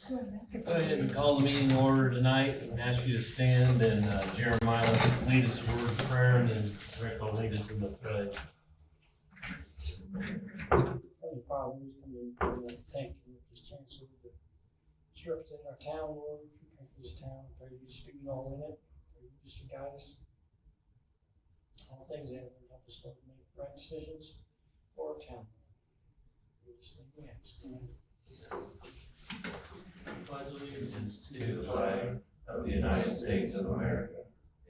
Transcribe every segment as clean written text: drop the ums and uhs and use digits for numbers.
Go ahead and call the meeting order tonight and ask you to stand, and Jeremiah will lead us a word of prayer, and then Rick will lead us in the pledge. Heavenly Father, we just come to you, thank you for this chance to represent our town, Lord. We pray for this town, pray you speak it all in it, pray you just guide us. All things that will help us, Lord, make right decisions for our town. We just think we ask. Pledge allegiance to the flag of the United States of America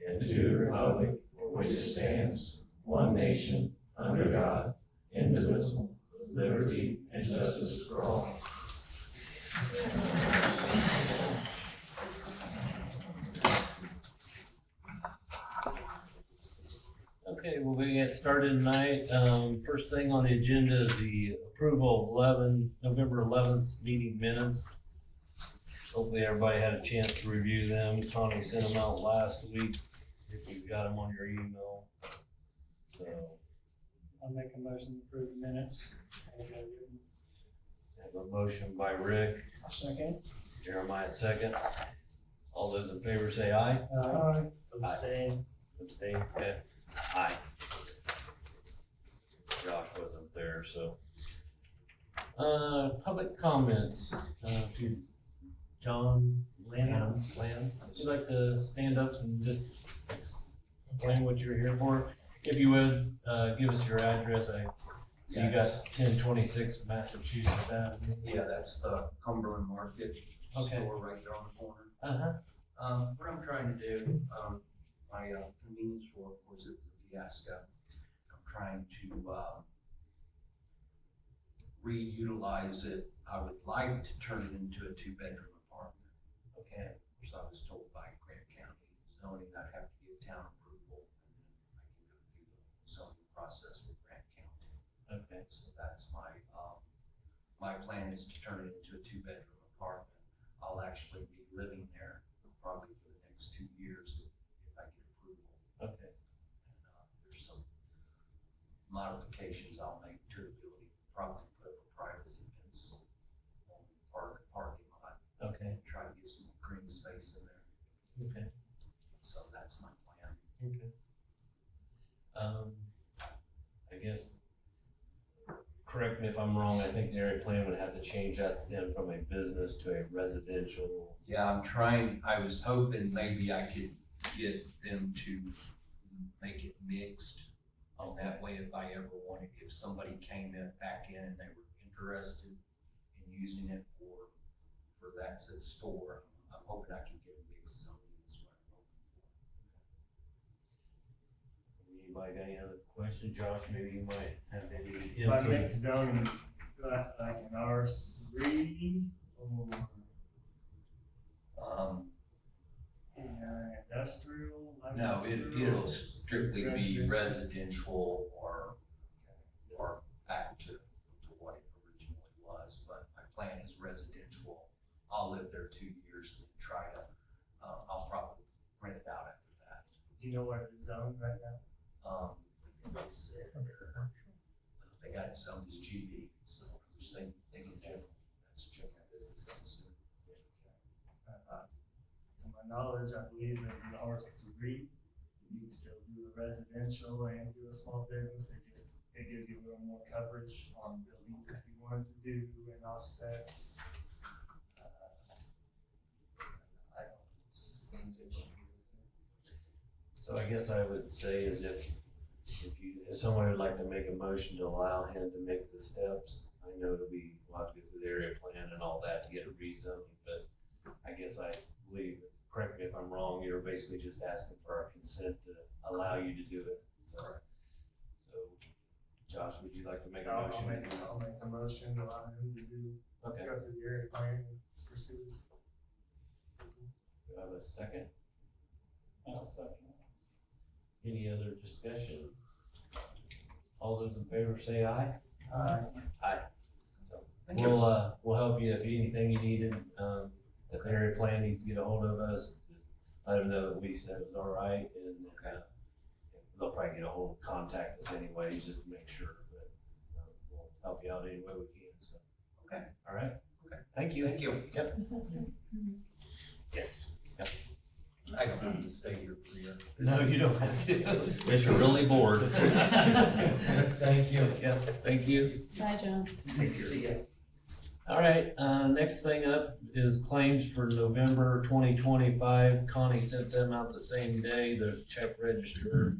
and to the republic for which it stands, one nation, under God, indivisible, with liberty and justice for all. Okay, we'll get started tonight. First thing on the agenda is the approval of November 11th meeting minutes. Hopefully everybody had a chance to review them. Connie sent them out last week, if you got them on your email. So, I'll make a motion to approve the minutes. I have a motion by Rick, Second. Jeremiah second. All those in favor say aye. Aye. Abstain. Abstain, okay. Aye. Josh wasn't there, so. Public comments, to John Lanham, would you like to stand up and just explain what you're here for? If you would, give us your address. So you got 1026 Massachusetts Avenue. Yeah, that's the Cumberland Market Okay. store right there on the corner. Uh-huh. What I'm trying to do, my convenience store, of course, it was a fiasco. I'm trying to reutilize it. I would like to turn it into a 2-bedroom apartment. Okay, which I was told by Grant County zoning, I'd have to get town approval, and then I can go through the zoning process with Grant County. Okay. So that's my plan is to turn it into a 2-bedroom apartment. I'll actually be living there probably for the next 2 years if I get approval. Okay. And there's some modifications I'll make to the building, probably put up a privacy fence on the parking lot. Okay. And try to get some green space in there. Okay. So that's my plan. Okay. I guess, correct me if I'm wrong, I think the area plan would have to change that then from a business to a residential. Yeah, I was hoping maybe I could get them to make it mixed. That way, if I ever wanted, if somebody came back in and they were interested in using it for that said store, I'm hoping I can get a mixed zoning is what I'm hoping for. Anybody got any other questions? Josh, maybe you might have any By input. mixed zoning, like an R3 or industrial? Light No, industrial? it'll strictly be residential or back to what it originally was, but my plan is residential. I'll live there 2 years and then try to, I'll probably rent it out after that. Do you know what it's zoned right now? I think they said they got it zoned as GB, so I'm just saying, in general, that's general business, I'm assuming. To my knowledge, I believe it's an R3. You can still do a residential and do a small business. It gives you a little more coverage on buildings if you wanted to do and offsets. I don't see an issue with it. So I guess I would say is if someone would like to make a motion to allow him to make the steps, I know we'll have to go through the area plan and all that to get it rezoned, but I guess I believe, correct me if I'm wrong, you're basically just asking for our consent to allow you to do it. So Josh, would you like to make a I'll motion? make a motion to allow him to do Okay, because of the area plan and pursue. do I have a second? I'll second. Any other discussion? All those in favor say aye. Aye. So Thank you. we'll help you if anything you needed, if the area plan needs to get a hold of us, just let them know that we said it was all right, and they'll probably get a hold, contact us anyways, just to make sure, but we'll help you out any way we can, so. Okay. All All right. Okay. Thank you. Thank you. Yep. Yes. I don't have to stay here for you. No, you don't have to. Unless you're really bored. Thank you. Yeah, thank you. Bye, John. See ya. All right, next thing up is claims for November 2025. Connie sent them out the same day, the check register.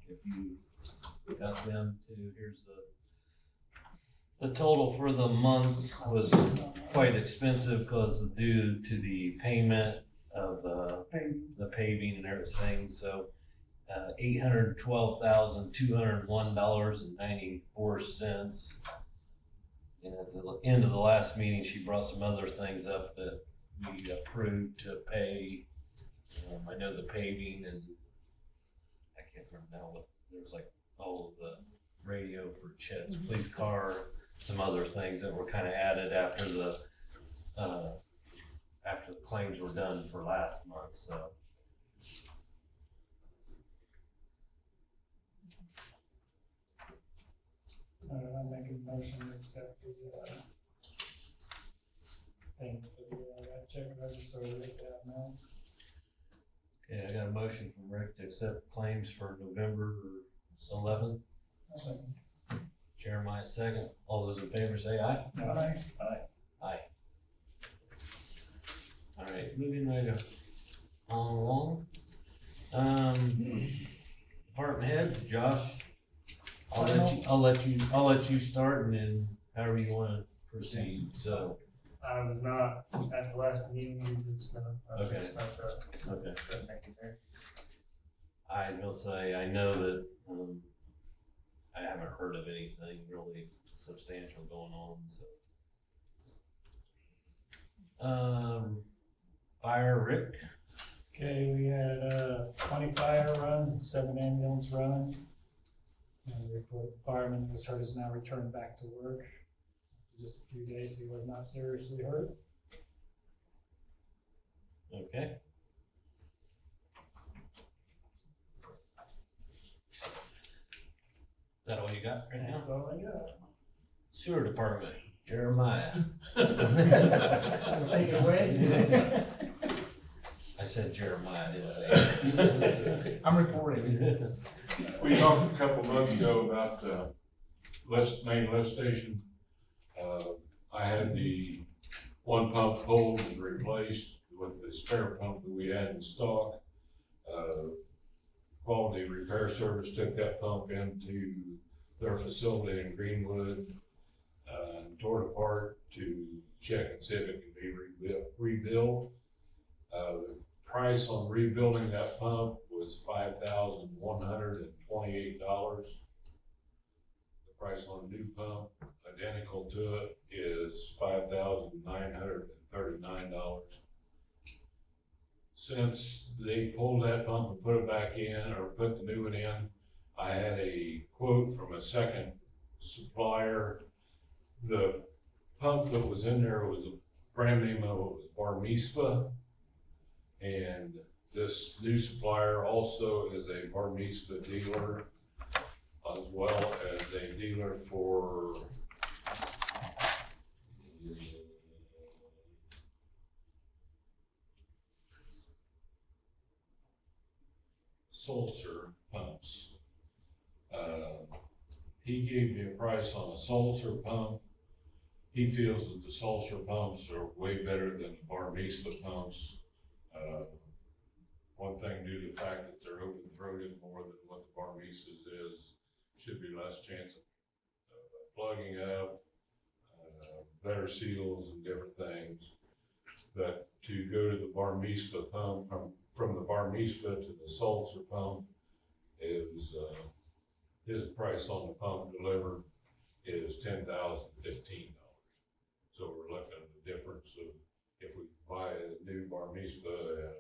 If you got them too, here's the total for the month was quite expensive because due to the payment of, the paving and everything, so, $812,201.94. And at the end of the last meeting, she brought some other things up that we approved to pay. I know the paving and I can't remember now what, there was like, the radio for Chet's police car, some other things that were kind of added after the claims were done for last month, so. I make a motion to accept the, thing for the, that check register with that amount. Okay, I got a motion from Rick to accept claims for November 11th. Second. Jeremiah second. All those in favor say aye. Aye. Aye. All right, moving right along. Department head, Josh. I'll let you start and then however you wanna proceed, so. I was not at the last meeting due to the snow. I was in Okay. the snow truck. Okay. Couldn't make it there. I will say, I know that, I haven't heard of anything really substantial going on, so. Fire, Rick? Okay, we had 20 fire runs and 7 ambulance runs. And the report fireman was hurt, is now returned back to work. Just a few days, he was not seriously hurt. Okay. Is that all you got right now? That's all I got. Sewer department, Jeremiah. Take it away. I said Jeremiah, didn't I? I'm reporting. We talked a couple months ago about main lift station. I had the one pump pulled and replaced with the spare pump that we had in stock. Quality Repair Service took that pump into their facility in Greenwood, and tore it apart to check and see if it can be rebuilt. The price on rebuilding that pump was $5,128. The price on a new pump, identical to it, is $5,939. Since they pulled that pump and put it back in, or put the new one in, I had a quote from a second supplier. The pump that was in there was a brand name of it was Bar Mitzvah. And this new supplier also is a Bar Mitzvah dealer, as well as a dealer for Sulzer pumps. He gave me a price on a Sulzer pump. He feels that the Sulzer pumps are way better than the Bar Mitzvah pumps. One thing due to the fact that they're open throated more than what the Bar Mitzvah's is, should be less chance of plugging up, better seals and different things. But to go to the Bar Mitzvah pump, from the Bar Mitzvah to the Sulzer pump is, his price on the pump delivered is $10,015. So we're looking at the difference of, if we buy a new Bar Mitzvah and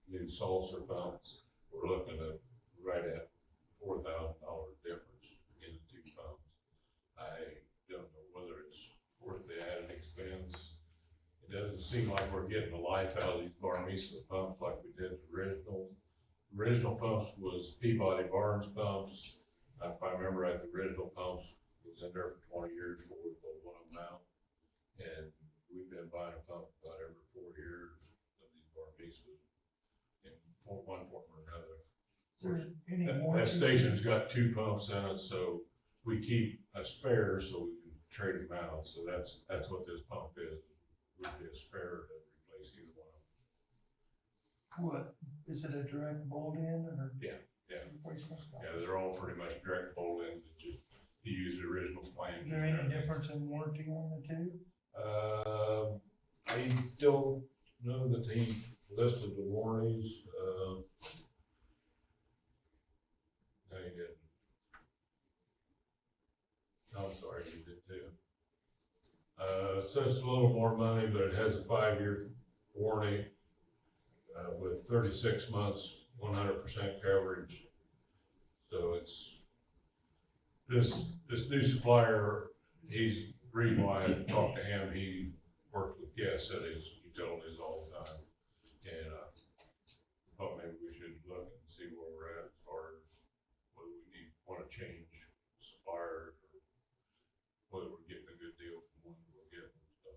new Sulzer pumps, we're looking at right at $4,000 difference in the two pumps. I don't know whether it's worth the added expense. It doesn't seem like we're getting the life out of these Bar Mitzvah pumps like we did the original. The original pumps was Peabody Barnes pumps. If I remember right, the original pumps was in there for 20 years before we pulled one of them out. And been buying a pump about every 4 years of these barn leases in one form or another. Is there any That warranty? station's got 2 pumps in it, so we keep a spare so we can trade them out. So that's what this pump is. Would be a spare to replace either one of them. What, is it a direct bolt in or? Yeah. Replacement? Yeah, they're all pretty much direct bolt ins. It's just you use the original flange. Is there any difference in warranty on the two? I don't know that he listed the warranties. No, he didn't. No, I'm sorry, he did too. It says it's a little more money, but it has a 5-year warranty, with 36 months, 100% coverage. So it's, this new supplier, he's, reason why I talked to him, he works with gas cities, utilities all the time. And, thought maybe we should look and see where we're at as far as whether we want to change suppliers or whether we're getting a good deal from one we're getting. So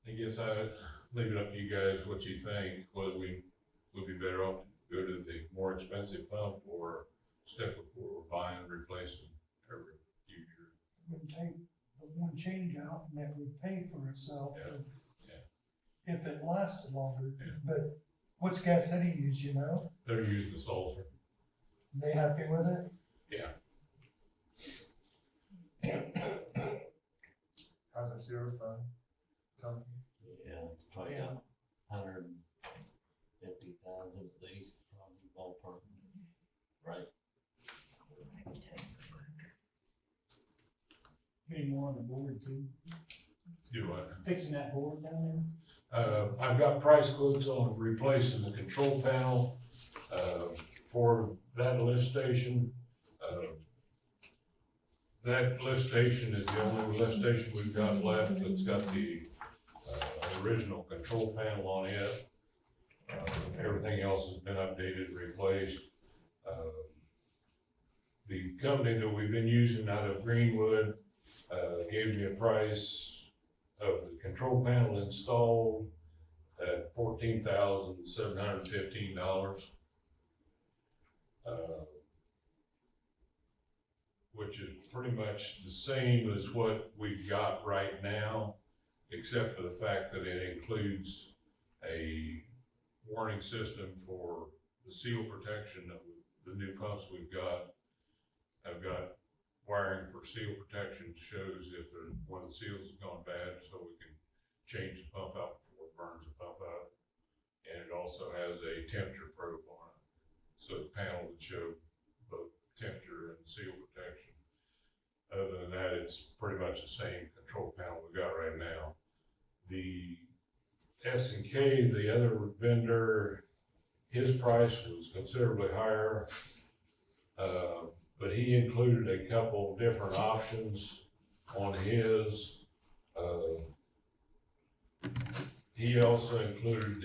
I guess I leave it up to you guys what you think, whether we would be better off to go to the more expensive pump or stick with what we're buying and replacing every few years. Would take the one change out and that would pay for itself if it lasted longer. Yeah. But what's Gas City use, you know? They're using the sulfur. They happy with it? Yeah. How's our sewer fund company? Yeah, it's probably got 150,000 at least, probably ballpark, right? Any more on the board too? Do what? Fixing that board down there? I've got price quotes on replacing the control panel, for that lift station. That lift station is the only lift station we've got left that's got the, original control panel on it. Everything else has been updated, replaced. The company that we've been using out of Greenwood, gave me a price of the control panel installed at $14,715. Which is pretty much the same as what we've got right now, except for the fact that it includes a warning system for the seal protection of the new pumps we've got. I've got wiring for seal protection, shows if one of the seals has gone bad, so we can change the pump out before it burns the pump out. And it also has a temperature probe on it, so the panel would show both temperature and seal protection. Other than that, it's pretty much the same control panel we got right now. The S&K, the other vendor, his price was considerably higher, but he included a couple different options on his. He also included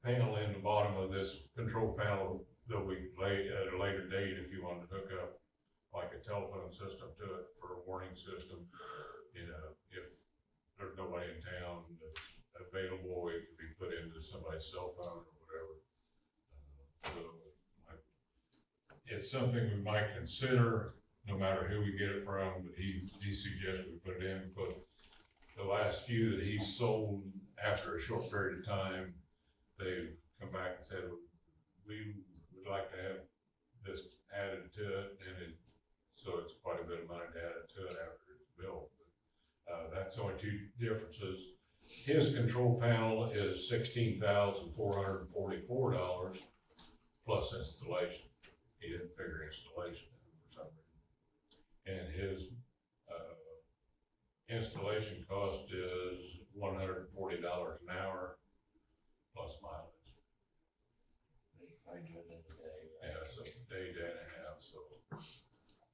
panel in the bottom of this control panel that we lay at a later date if you wanted to hook up like a telephone system to it for a warning system. You know, if there's nobody in town that's available, it could be put into somebody's cell phone or whatever. It's something we might consider, no matter who we get it from, but he suggested we put it in, but the last few that he sold after a short period of time, they've come back and said, we would like to have this added to it, and so it's quite a bit of money to add it to it after it's built. But, that's only two differences. His control panel is $16,444 plus installation. He didn't figure installation in for some reason. And his installation cost is $140 an hour plus mileage. Probably do it in a day. Yeah, so day and a half, so.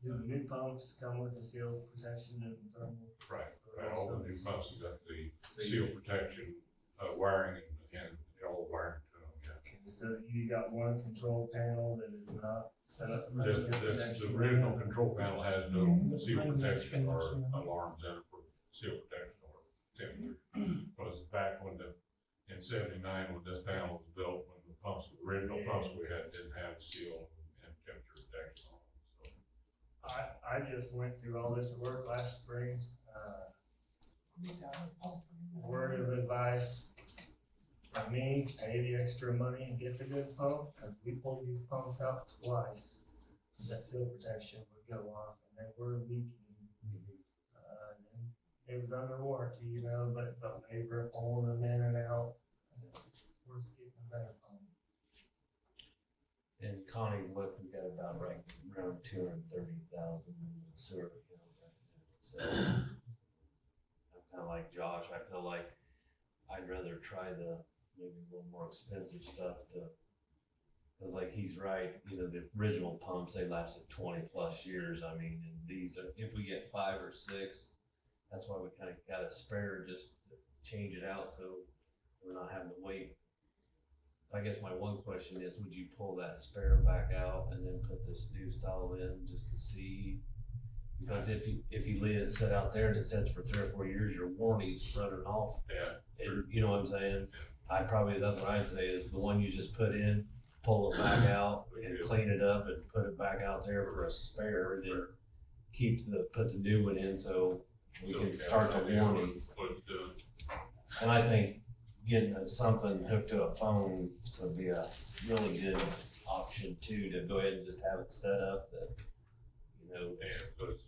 Do the new pumps come with the seal protection and thermal? Right, all the new pumps have got the seal protection, wiring and all the wiring to them, yeah. Can the So you got one control panel that is not set up for This, seal this, protection. the original control panel has no Mhm. seal protection or Mhm. alarms in it for seal protection or temperature. Because back when in '79, when this panel was built, when the pumps, the original pumps we had didn't have seal and temperature protection on them, so. I just went through all this work last spring, word of advice from me, pay the extra money and get the good pump, cause we pulled these pumps out twice. That seal protection would go off and they were leaking. And it was under warranty, you know, but they were pulling them in and out. We're getting a better pump. And Connie, what we got about right around 230,000 in the sewer account right now. So I'm kind of like Josh. I feel like I'd rather try the maybe a little more expensive stuff because like he's right, you know, the original pumps, they lasted 20 plus years. I mean, and these are, if we get 5 or 6, that's why we kind of got a spare just to change it out so we're not having to wait. I guess my one question is, would you pull that spare back out and then put this new style in just to see? Because if you leave it sit out there and it sits for 3 or 4 years, your warranty's running off. Yeah. And you know what I'm saying? That's what I'd say is the one you just put in, pull it back out and clean it up and put it back out there for a spare, then put the new one in so we can start the warranty. And I think getting something hooked to a phone would be a really good option too, to go ahead and just have it set up that, you know. And, but,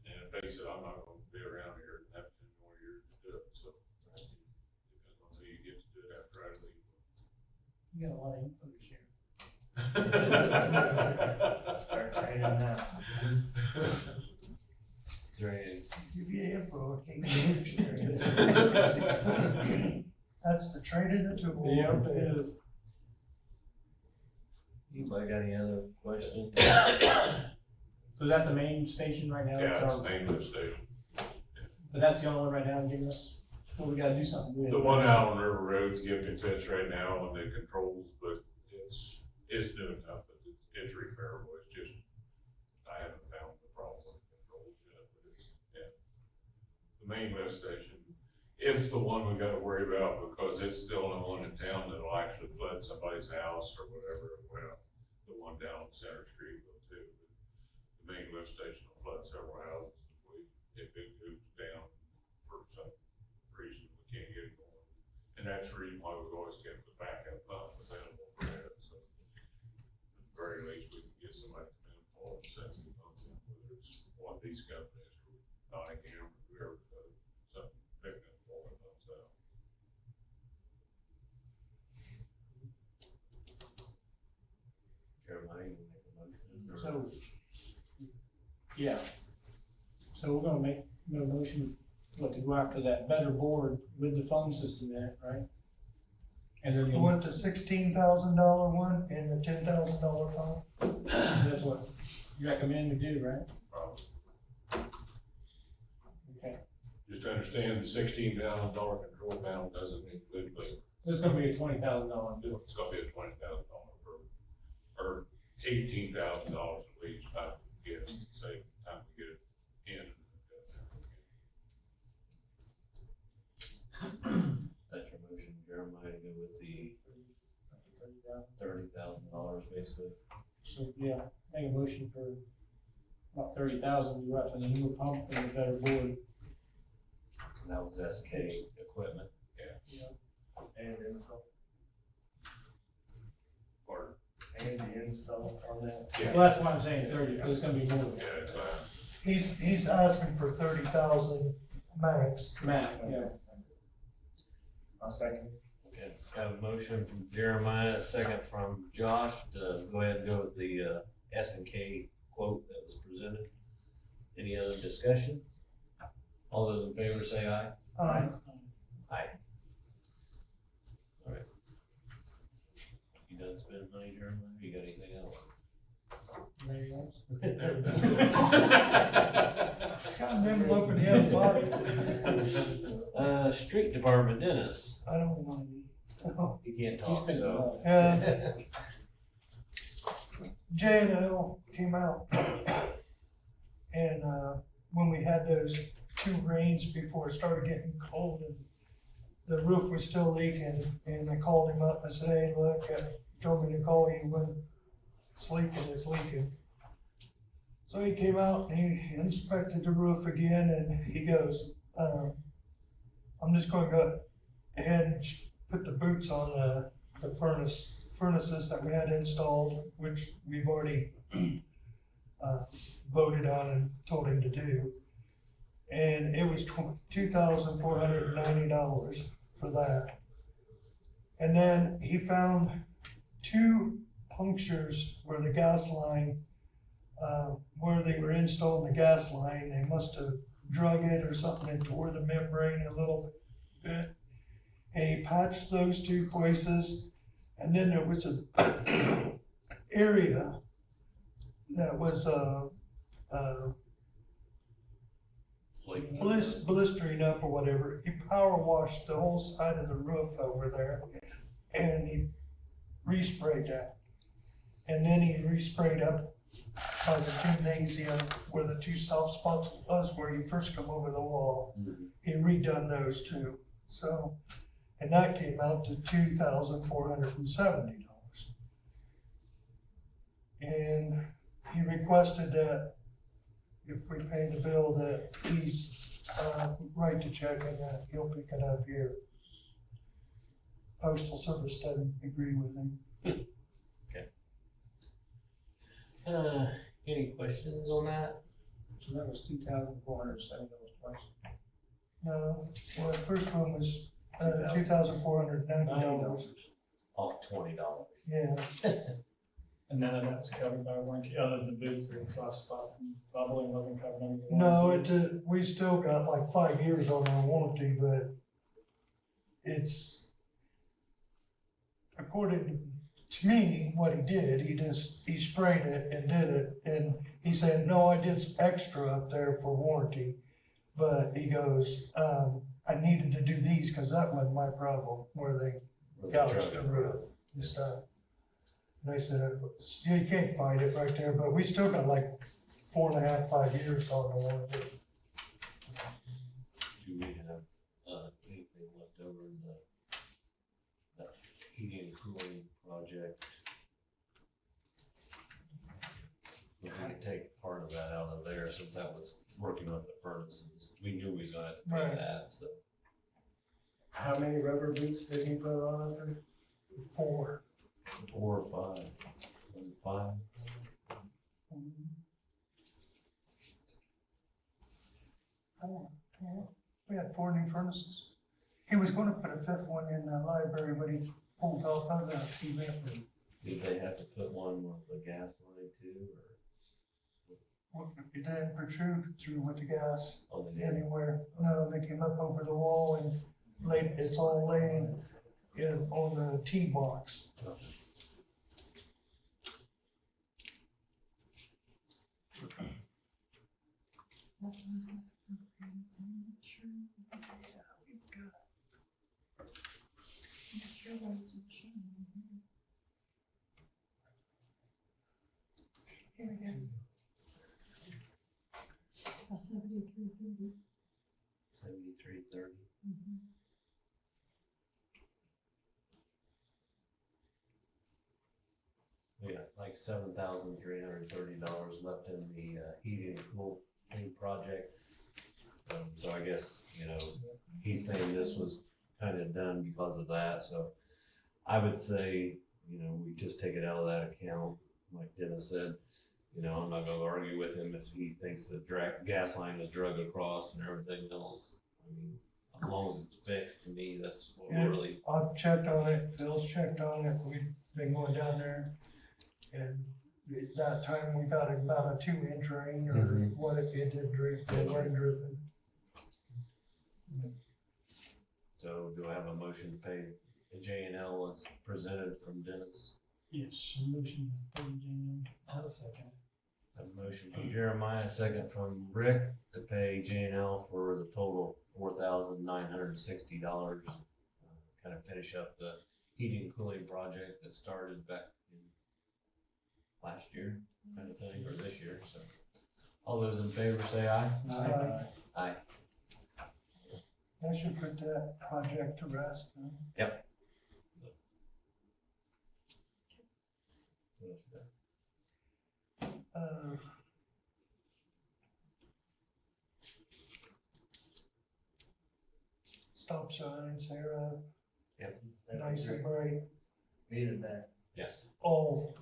and face it, I'm not gonna be around here and have 10 more years to do it, so. Depends on who you get to do it after I leave. You got a lot of info to share. Start training now. Is there any, Give you info, I can't give you That's the trade in the tool. Yep, it is. anybody got any other questions? So is that the main station right now? Yeah, it's the main lift station. But that's the only one right now giving us, well, we gotta do something with it. The one out on River Road's giving me fits right now on the controls, but it's doing enough, but it's repairable, it's just, I haven't found the problem with the controls yet, but it's, yeah. The main lift station, it's the one we gotta worry about because it's still the one in town that'll actually flood somebody's house or whatever. Well, the one down on Center Street will too. The main lift station will flood several houses if it goes down for some reason we can't get it going. And that's the reason why we've always kept the backup pump available for that, so. At the very least, we can get somebody to come in and pull and set the pump in, whether it's one of these companies or Nottingham or whoever does something big enough to pull the pumps out. Jeremiah, you make a motion? or- So, yeah. So we're gonna make no motion, to go after that better board with the phone system in it, right? And then You want the $16,000 one and the $10,000 phone? that's what you recommend we do, right? Probably. Okay. Just understand the $16,000 control panel doesn't include the, There's gonna be a $20,000 bill. it's gonna be a $20,000 or $18,000 at least, I would guess, say, time we get it in. That's your motion, Jeremiah, to go with the $30,000 basically. So, yeah, make a motion for about 30,000, you after the newer pump and the better board. And that was SK equipment. And install, Or, and the install on that. yeah, Well, that's why I'm saying 30, because it's gonna be more. yeah, it's fine. He's asking for 30,000 max. Matt, yeah. I'll second. Okay, got a motion from Jeremiah, a second from Josh to go ahead and go with the S&K quote that was presented. Any other discussion? All those in favor say aye. Aye. Aye. All right. You done spending money, Jeremiah? You got anything else? Anything else? Got an envelope in the other pocket. Street Department, Dennis. I don't want any. So, You can't He's talk, been so. J&L came out and, when we had those 2 rains before it started getting cold and the roof was still leaking, and I called him up, I said, hey, look, he told me to call you when it's leaking. So he came out and he inspected the roof again, and he goes, I'm just gonna go ahead and put the boots on the furnaces that we had installed, which we've already voted on and told him to do. And it was $2,490 for that. And then he found 2 punctures where the gas line, where they were installing the gas line, they must have drug it or something and tore the membrane a little bit. And he patched those 2 places, and then there was a area that was blistering up or whatever. He power washed the whole side of the roof over there, and he resprayed that. And then he resprayed up by the gymnasium where the 2 soft spots was, where you first come over the wall. He redone those 2. So, and that came out to $2,470. And he requested that if we pay the bill, that he's, write the check and that he'll pick it up here. Postal Service doesn't agree with him. Any questions on that? So that was $2,470 twice. No, well, the first one was, $2,490. Off $20. Yeah, And none of that was covered by warranty, other than the boots and soft spot and bubbling wasn't covered under the no, warranty. we still got like 5 years on our warranty, but it's, according to me, what he did, he sprayed it and did it, and he said, no, I did extra up there for warranty. But he goes, I needed to do these, cause that wasn't my problem, where they gouged the roof and stuff. And I said, yeah, you can't find it right there, but we still got like 4.5, 5 years on the warranty. Do we have, anything left over in the heating and cooling project? If we could take part of that out of there, since that was working with the furnaces, we knew we was gonna have to pay Right. that, so. How many rubber boots did he put on under? 4. 4 or 5, 5. We had 4 new furnaces. He was gonna put a 5th one in the library, but he pulled off of that event. Did they have to put one with the gas line too, It didn't protrude through with the gas or? Oh, they didn't? anywhere. No, they came up over the wall and it's all laying on the T-box. A 7330. 7330. We got like $7,330 left in the heating and cooling project. So I guess, he's saying this was kind of done because of that, so I would say, we just take it out of that account, like Dennis said. I'm not gonna argue with him if he thinks the gas line is drug across and everything else. I mean, as long as it's fixed, to me, that's what Yeah. really, I've checked on it, Phil's checked on it, we've been going down there. And at that time, we got about a 2-inch rain or Mhm. what it did drip, it wasn't dripping. so do I have a motion to pay the J&L as presented from Dennis? Yes, motion, I'll second. A motion from Jeremiah, second from Rick to pay J&L for the total $4,960. Kind of finish up the heating and cooling project that started back in last year, kind of thing, or this year, so. All those in favor say aye. Aye. I should put that project to rest. Huh? What else you got? Stop signs, they're Yep. nice and bright. Needed that. Yes. Oh.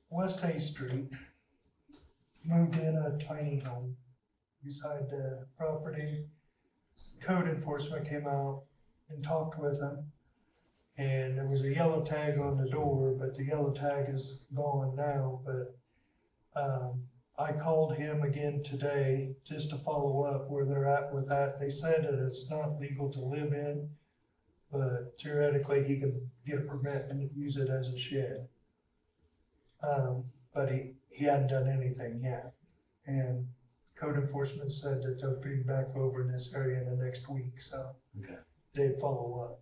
West A Street moved in a tiny home beside the property. Code enforcement came out and talked with them. And there was a yellow tag on the door, but the yellow tag is gone now, but, I called him again today just to follow up where they're at with that. They said that it's not legal to live in, but theoretically he could get a permit and use it as a shed. But he hadn't done anything yet. And code enforcement said that they'll be back over in this area in the next week, so Okay. they'd follow up.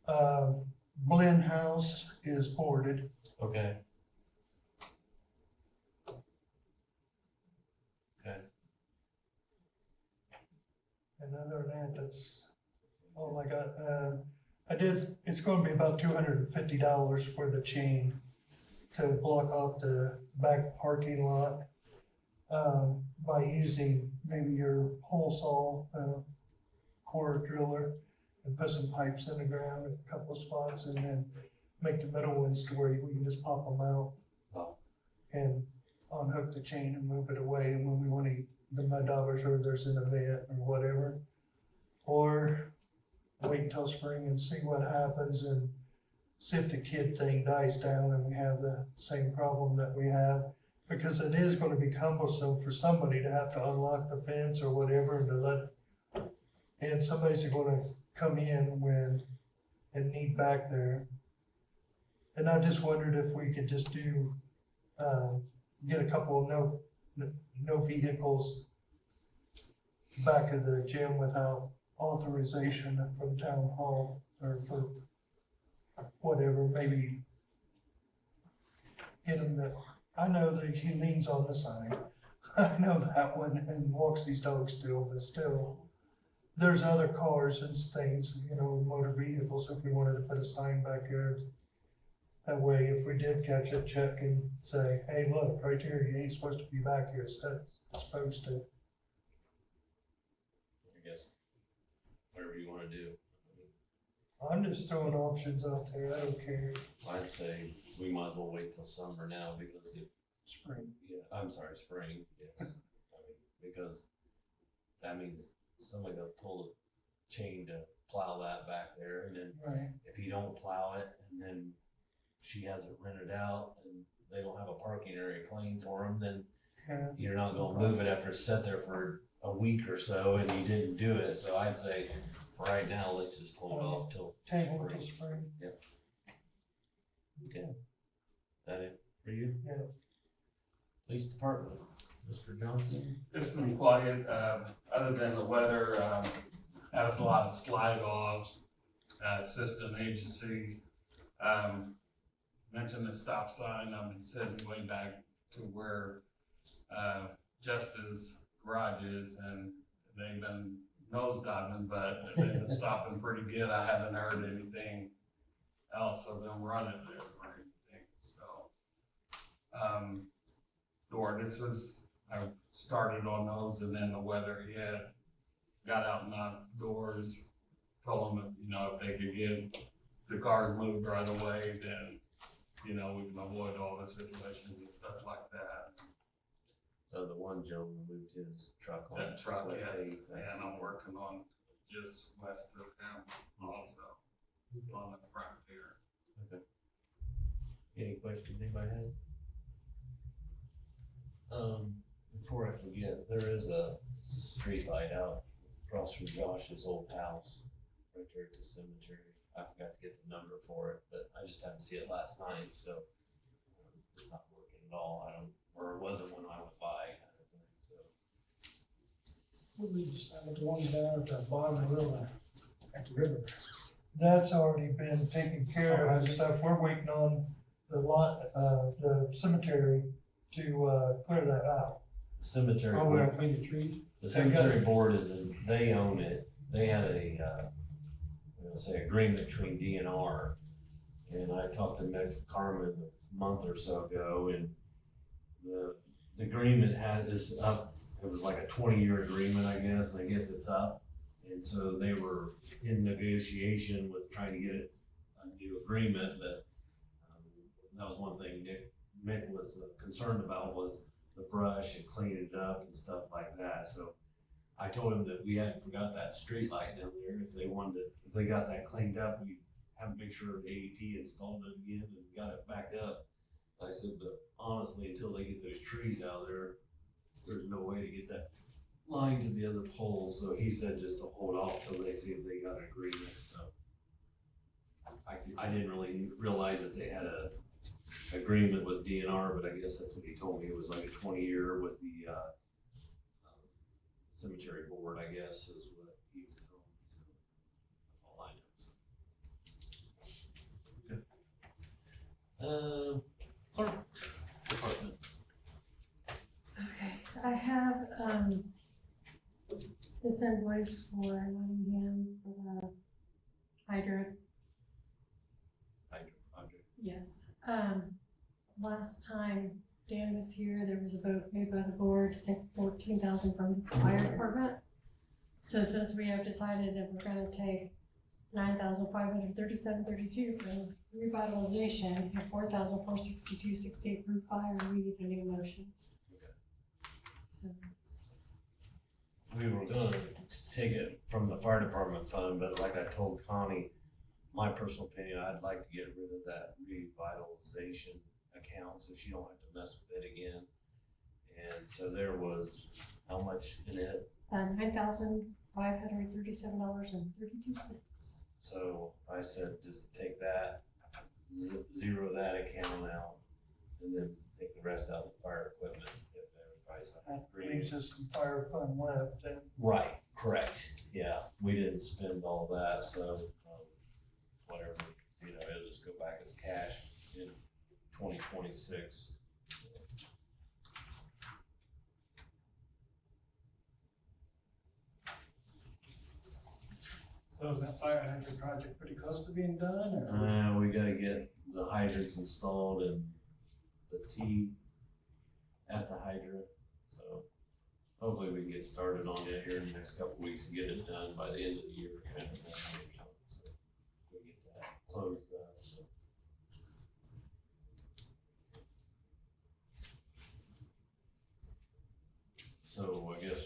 Okay. Blinn House is boarded. Okay. Okay. And other than that, that's all I got. It's gonna be about $250 for the chain to block off the back parking lot, by using maybe your hole saw, core driller, and put some pipes in the ground at a couple of spots, and then make the middle ones to where we can just pop them out. Oh. And unhook the chain and move it away when we want to, the mud daubers, or there's an event or whatever. Or wait until spring and see what happens and see if the kid thing dies down and we have the same problem that we have. Because it is gonna be cumbersome for somebody to have to unlock the fence or whatever and to let, and somebody's gonna come in and need back there. And I just wondered if we could just do, get a couple of no vehicles back of the gym without authorization from town hall or for whatever, maybe get him to, I know that he leans on the sign. I know that one and walks these dogs still, but still, there's other cars and things, motor vehicles, if we wanted to put a sign back there. That way, if we did catch it, check and say, hey, look, right here, you ain't supposed to be back here, it's supposed to. I guess, whatever you wanna do. I'm just throwing options out there, I don't care. I'd say we might as well wait till summer now, because Spring. I'm sorry, spring, yes. I mean, because that means somebody will pull the chain to plow that back there, and then Right, if you don't plow it, and then she has it rented out, and they don't have a parking area clean for them, then yeah, you're not gonna move it after it's sat there for a week or so, and you didn't do it, so I'd say, for right now, let's just hold off till table till spring. spring, Okay. That it for you? yeah. Police department, Mr. Johnson? It's been quiet, other than the weather, had a lot of slide offs, assistant agencies. Mentioned the stop sign, I've been sitting way back to where, Justice Garage is, and they've been nosediving, but they've been stopping pretty good. I haven't heard anything else of them running there or anything, so. The ordinances, I started on those, and then the weather hit, got out and outdoors, told them, if they could get the cars moved right away, then, we can avoid all the situations and stuff like that. So the one gentleman moved his truck on. That truck, West yes, Eighth, that's- and I'm working on just west of him also, on the front there. Any questions anybody has? Before I forget, there is a street light out across from Josh's old house, right there at the cemetery. I forgot to get the number for it, but I just happened to see it last night, so it's not working at all. Or it wasn't when I went by, kind of thing, so. What we decided, the one down at the bottom of the river, at the river. That's already been taken care of and stuff. We're waiting on the lot, the cemetery to, clear that out. Cemetery. Oh, we're between the trees. The cemetery board they own it. They had agreement between DNR. And I talked to Nick Carmen a month or so ago, and the agreement is up. It was like a 20-year agreement, I guess, and I guess it's up. And so they were in negotiation with trying to get a new agreement, but that was one thing Nick was concerned about, was the brush and cleaning it up and stuff like that. So I told him that we hadn't forgot that street light down there. If they got that cleaned up, we have to make sure the AEP installed it again and got it back up. I said, but honestly, until they get those trees out there, there's no way to get that line to the other pole. So he said just to hold off till they see if they got an agreement. So I didn't really realize that they had a agreement with DNR, but I guess that's what he told me. It was like a 20-year with the cemetery board, I guess, is what he was telling me. So that's all I know. Clerk department. Okay, I have, this invoice for Nottingham for the hydrant. Yes, last time Dan was here, there was a vote made by the board to take 14,000 from the fire department. So since we have decided that we're gonna take 9,537.32 from revitalization and 4,462.68 from fire, we need a new motion. So We were gonna take it from the fire department fund, but like I told Connie, my personal opinion, I'd like to get rid of that revitalization account so she don't have to mess with it again. And so there was, how much in it? $9,537.32. So I said, just take that, zero that account out, and then take the rest out of the fire equipment if everybody's That agreed. leaves us some fire fund left, and Right, correct, yeah, we didn't spend all that, so, whatever, it'll just go back as cash in 2026. So is that fire hydrant project pretty close to being done, or? We gotta get the hydrants installed and the T at the hydrant, so hopefully we can get started on it here in the next couple weeks and get it done by the end of the year. Kind of thing, so we get that closed up. So I guess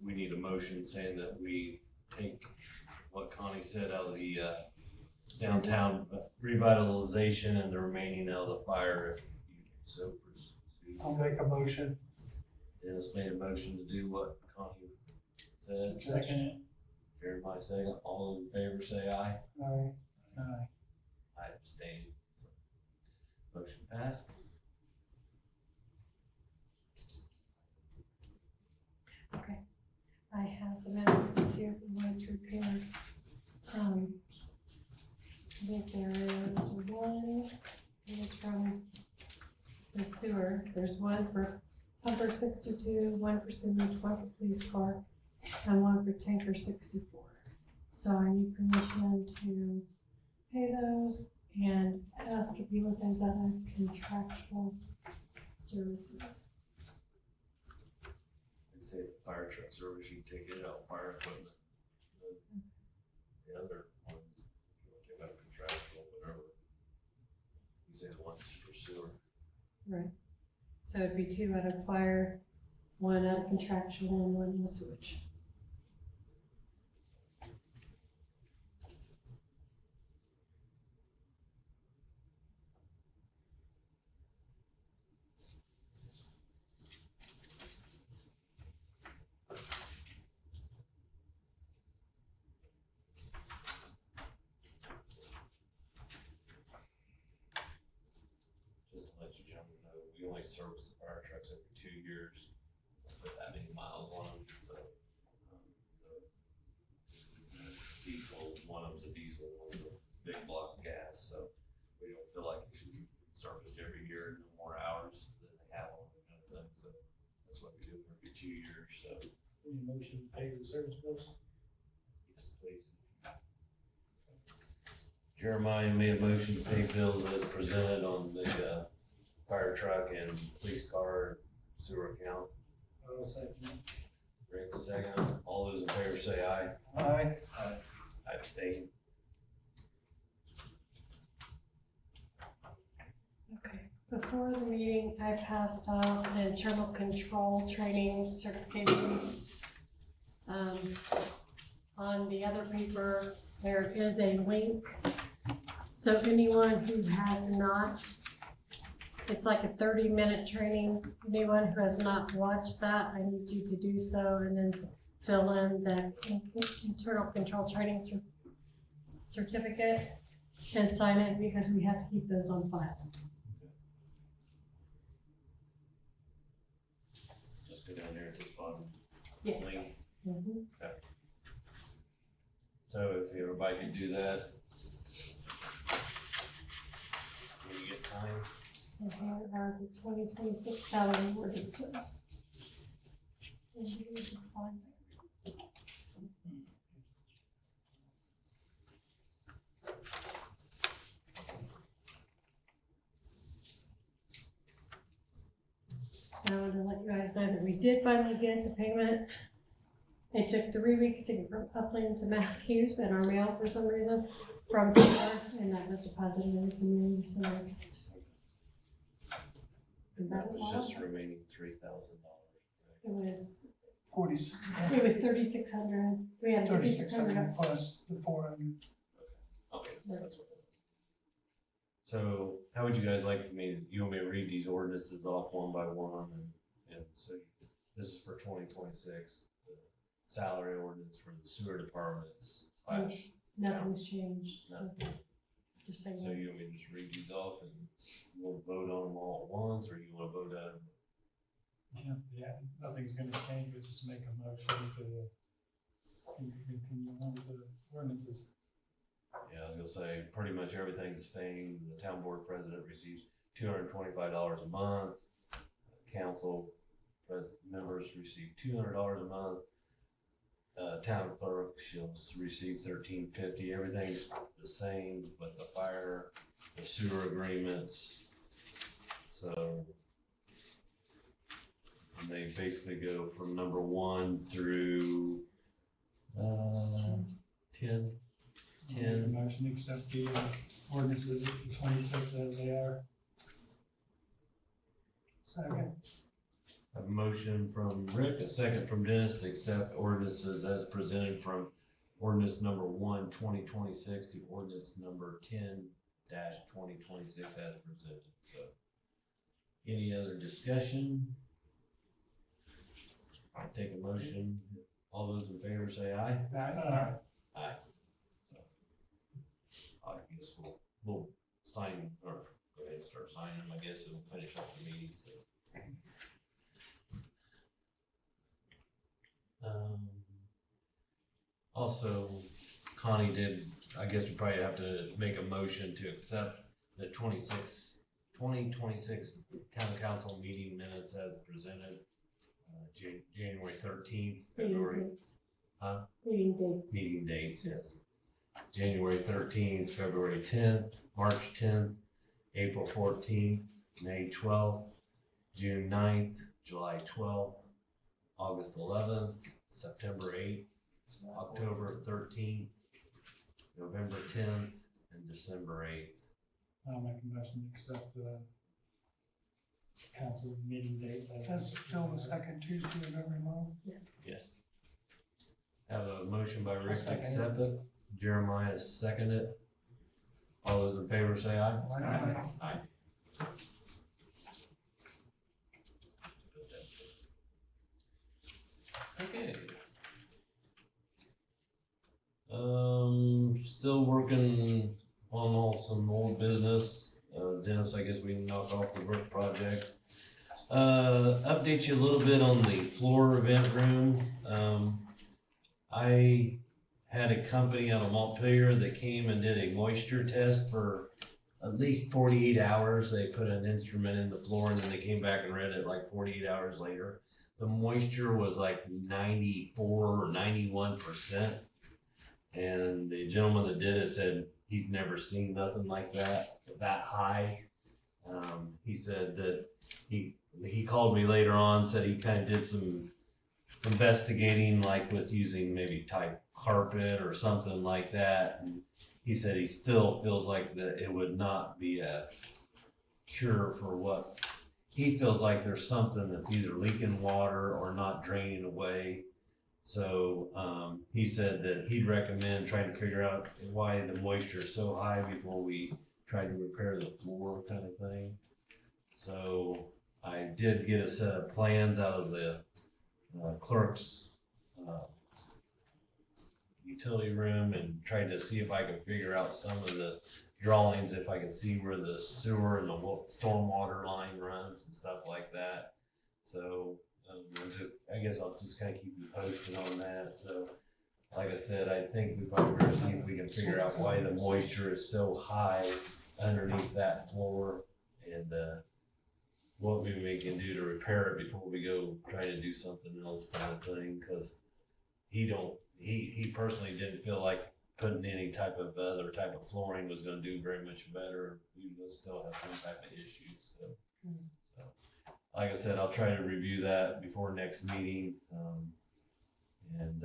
we need a motion saying that we take what Connie said out of the downtown revitalization and the remaining out of the fire, if you so pursue. I'll make a motion. Dennis made a motion to do what Connie said. Second. Jeremiah second. All in favor say aye. Aye. I abstain. Motion passed. Okay, I have some invoices here for lights repaired. I think there is one, it is from the sewer. There's one for pumper 62, one for sewage, one for police car, and one for tanker 64. So I need permission to pay those and ask if you want those out of contractual services. I'd say the fire truck service, you take it out, fire equipment. The other ones, you want to take out contractual, whatever. You say the ones for sewer. Right. So it'd be 2 out of fire, 1 out of contractual, and 1 in the sewage. Just to let you gentlemen know, we only service the fire trucks every 2 years, put that many miles on them, so. The diesel one of them's a diesel, one's a big block of gas, so we don't feel like it should be serviced every year, no more hours than they have on it, kind of thing, so that's what we do every 2 years, so. Any motion to pay the service bills? Yes, please. Jeremiah made a motion to pay bills as presented on the, fire truck and police car sewer account. I'll second it. Rick, second. All those in favor say aye. Aye. I abstain. Okay, before the meeting, I passed out an internal control training certification. On the other paper, there is a link. So anyone who has not, it's like a 30-minute training. Anyone who has not watched that, I need you to do so and then fill in the internal control training certificate and sign it because we have to keep those on file. Just go down there at this bottom Yes. link. Mhm. So if everybody can do that. When you get time. And here are the 2026 salary ordinances. And you can sign there. I wanted to let you guys know that we did finally get the payment. It took 3 weeks to get from Upland to Matthews in our mail for some reason from Peter, and that was deposited in the community center. And that was It's all. just remaining $3,000. It was 3,600. We had 3,600. plus the 400. Okay. That's what. So how would you guys like me, you want me to read these ordinances off one by one and so this is for 2026. The salary ordinance for the sewer departments slash. Nothing's changed. So No. just say So you want me to just read these off and we'll vote on them all at once, or you wanna vote on them? Yeah, nothing's gonna change, but just make a motion to continue on with the ordinances. Yeah, I was gonna say, pretty much everything's staying. The town board president receives $225 a month. Council members receive $200 a month. Town clerk, she'll receive $13.50. Everything's the same, but the fire, the sewer agreements. So, and they basically go from number 1 through, 10. Make a motion to accept the ordinances of 26 as they are. Second. A motion from Rick, a second from Dennis to accept ordinances as presented from ordinance number 1, 2026 to ordinance number 10-2026 as presented. So, any other discussion? I'll take a motion. All those in favor say aye. Aye. Aye. So, I guess we'll sign, or go ahead and start signing them. I guess it'll finish up the meeting. So. Also, Connie did, I guess we probably have to make a motion to accept the 2026 town council meeting minutes as presented. January 13th, February. Huh? Meeting dates, yes. January 13th, February 10th, March 10th, April 14th, May 12th, June 9th, July 12th, August 11th, September 8th, October 13th, November 10th, and December 8th. I'll make a motion to accept the council meeting dates. That's still the second Tuesday of every month. Yes. Yes. Have a motion by Rick to second it. accept it. Jeremiah seconded it. All those in favor say aye. Aye. Aye. Okay. Still working on some old business. Dennis, I guess we can knock off the brick project. Update you a little bit on the floor event room. I had a company out of Montpelier that came and did a moisture test for at least 48 hours. They put an instrument in the floor and then they came back and read it like 48 hours later. The moisture was like 94 or 91%. And the gentleman that did it said he's never seen nothing like that high. He said that he called me later on, said he kind of did some investigating, like with using maybe type carpet or something like that. And he said he still feels like that it would not be a cure for what he feels like. There's something that's either leaking water or not draining away. So he said that he'd recommend trying to figure out why the moisture is so high before we try to repair the floor, kind of thing. So I did get a set of plans out of the clerk's utility room and tried to see if I could figure out some of the drawings, if I could see where the sewer and the stormwater line runs and stuff like that. So I guess I'll just kind of keep you posted on that. So like I said, I think we probably better see if we can figure out why the moisture is so high underneath that floor, and what we can do to repair it before we go try to do something else, kind of thing. Because he personally didn't feel like putting any type of other type of flooring was going to do very much better. We will still have some type of issues. So like I said, I'll try to review that before next meeting. And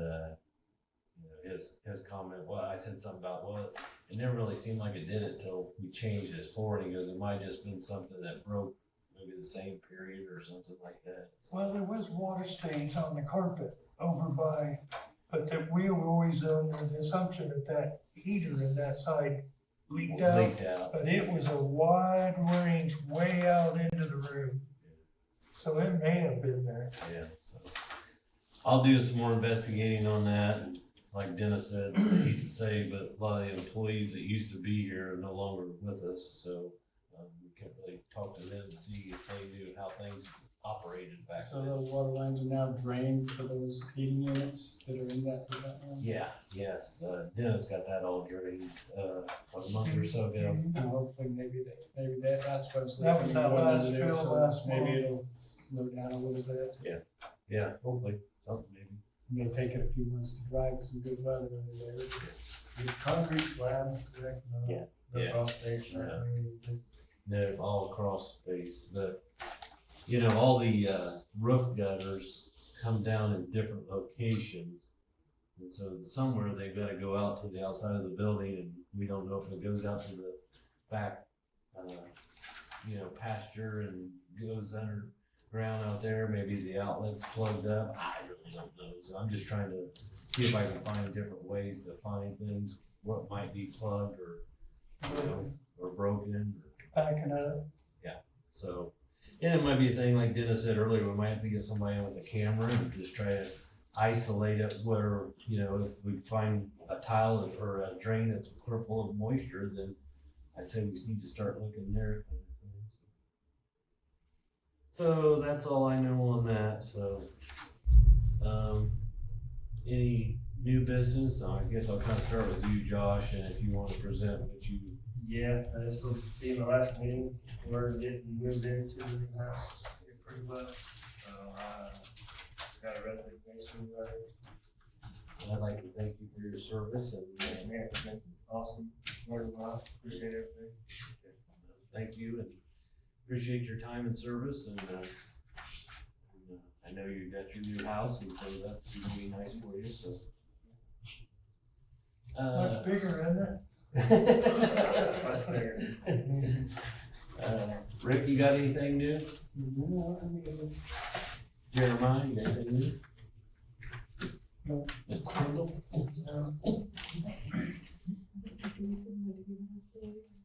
his comment, well, I said something about, well, it never really seemed like it did it till we changed his floor. And he goes, it might have just been something that broke maybe the same period or something like that. Well, there was water stains on the carpet over by, but that we were always under the assumption that heater in that side leaked out. But it was a wide range way out into the room. So it may have been there. Yeah. So I'll do some more investigating on that. And like Dennis said, I hate to say, but a lot of the employees that used to be here are no longer with us. So we can't really talk to them and see if they knew how things operated back So then. those water lines are now drained for those heating units that are in that one? Yeah, yes. Dennis got that all drained a month or so ago. And hopefully maybe that's what's. That was that last fill last month. Maybe it'll slow down a little bit. Yeah, hopefully, something maybe. It may take it a few months to dry with some good weather under there. The concrete slab, correct? Yes. The Yeah. cross space, right? No, all across space, but all the roof gutters come down in different locations. And so somewhere they've got to go out to the outside of the building, and we don't know if it goes out to the back, pasture and goes underground out there. Maybe the outlet's plugged up. I really don't know. So I'm just trying to see if I can find different ways to find things, what might be plugged or broken. Backing up. So, and it might be a thing like Dennis said earlier, we might have to get somebody with a camera and just try to isolate it where, if we find a tile or a drain that's full of moisture, then I'd say we need to start looking there. So that's all I know on that. So, any new business? I guess I'll kind of start with you, Josh, and if you want to present what you. Yeah, this will be my last meeting. We're getting moved into the new house here pretty much. So got a resignation letter. I'd like to thank you for your service and Man, it's been awesome. Learned a lot. Appreciate everything. thank you and appreciate your time and service. And I know you got your new house, and so that's gonna be nice for you. So. Much bigger, isn't it? Much bigger. Rick, you got anything new? Jeremiah, you got anything new? No. Mr. Kendall?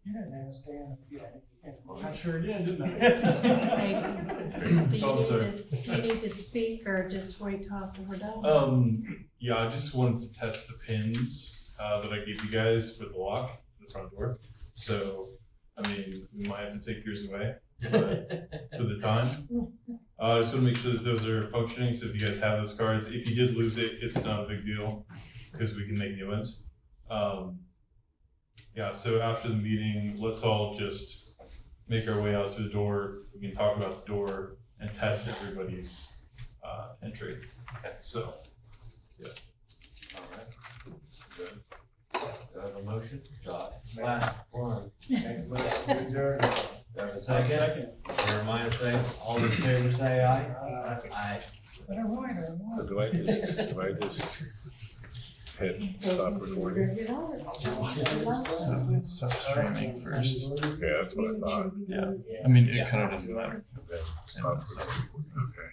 You didn't ask Dan if you had anything. I sure did, didn't I? Do you need to speak or just wait till after we're done? Yeah, I just wanted to test the pins that I gave you guys for the lock, the front door. So, I mean, we might have to take yours away for the time. I just want to make sure that those are functioning. So if you guys have those cards, if you did lose it, it's not a big deal. because we can make new ones. Yeah, so after the meeting, let's all just make our way out to the door. We can talk about the door and test everybody's entry. So, All right. Good. Do I have a motion? Josh. Last one. Make a motion to adjourn. Do I have a second? Jeremiah say, all in favor say aye. Aye. But I wanted, So do I just hit stop recording? stop streaming first. Yeah, that's what I thought. Yeah, I mean, it kind of doesn't matter. Stop recording. Okay.